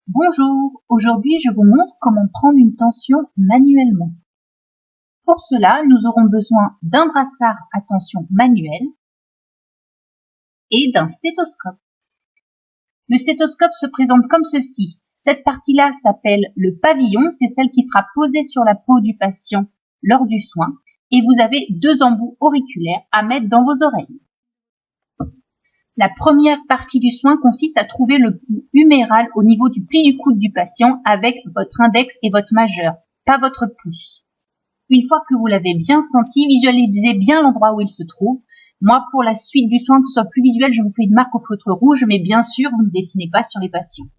Bonjour, aujourd'hui je vous montre comment prendre une tension manuellement. Pour cela, nous aurons besoin d'un brassard à tension manuelle et d'un stéthoscope. Le stéthoscope se présente comme ceci. Cette partie-là s'appelle le pavillon, c'est celle qui sera posée sur la peau du patient lors du soin, et vous avez deux embouts auriculaires à mettre dans vos oreilles. La première partie du soin consiste à trouver le pouls huméral au niveau du pli du coude du patient avec votre index et votre majeur, pas votre pouce. Une fois que vous l'avez bien senti, visualisez bien l'endroit où il se trouve. Moi, pour la suite du soin, que ce soit plus visuel, je vous fais une marque au feutre rouge, mais bien sûr, vous ne dessinez pas sur les patients.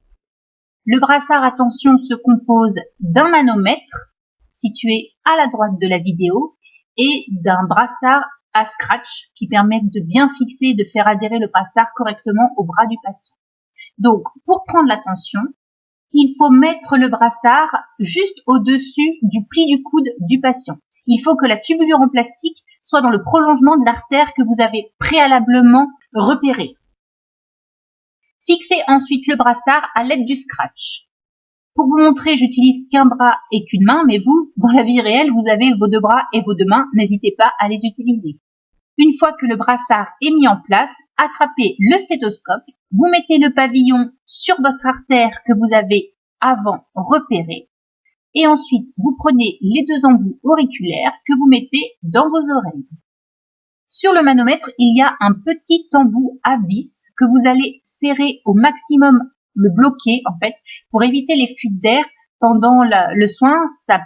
Le brassard à tension se compose d'un manomètre situé à la droite de la vidéo et d'un brassard à scratch qui permettent de bien fixer et de faire adhérer le brassard correctement au bras du patient. Donc, pour prendre la tension, il faut mettre le brassard juste au-dessus du pli du coude du patient. Il faut que la tubulure en plastique soit dans le prolongement de l'artère que vous avez préalablement repérée. Fixez ensuite le brassard à l'aide du scratch. Pour vous montrer, j'utilise qu'un bras et qu'une main, mais vous, dans la vie réelle, vous avez vos deux bras et vos deux mains, n'hésitez pas à les utiliser. Une fois que le brassard est mis en place, attrapez le stéthoscope, vous mettez le pavillon sur votre artère que vous avez avant repérée, et ensuite vous prenez les deux embouts auriculaires que vous mettez dans vos oreilles. Sur le manomètre, il y a un petit embout à vis que vous allez serrer au maximum, le bloquer en fait, pour éviter les fuites d'air pendant le soin. Ça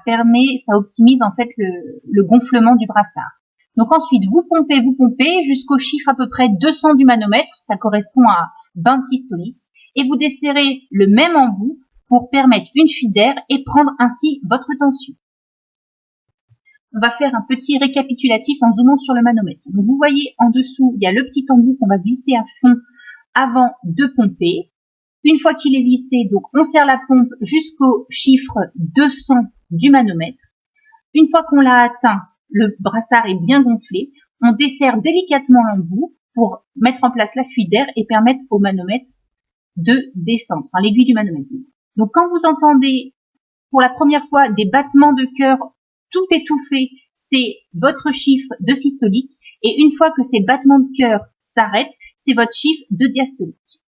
optimise en fait le gonflement du brassard. Donc ensuite, vous pompez jusqu'au chiffre à peu près 200 du manomètre, ça correspond à 20 systoliques, et vous desserrez le même embout pour permettre une fuite d'air et prendre ainsi votre tension. On va faire un petit récapitulatif en zoomant sur le manomètre. Donc vous voyez en dessous, il y a le petit embout qu'on va visser à fond avant de pomper. Une fois qu'il est vissé, donc on serre la pompe jusqu'au chiffre 200 du manomètre. Une fois qu'on l'a atteint, le brassard est bien gonflé, on desserre délicatement l'embout pour mettre en place la fuite d'air et permettre au manomètre de descendre, enfin l'aiguille du manomètre. Donc quand vous entendez pour la première fois des battements de cœur tout étouffés, c'est votre chiffre de systolique, et une fois que ces battements de cœur s'arrêtent, c'est votre chiffre de diastolique.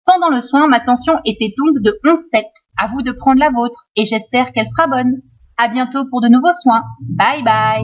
Pendant le soin, ma tension était donc de 11,7. À vous de prendre la vôtre, et j'espère qu'elle sera bonne. À bientôt pour de nouveaux soins. Bye bye.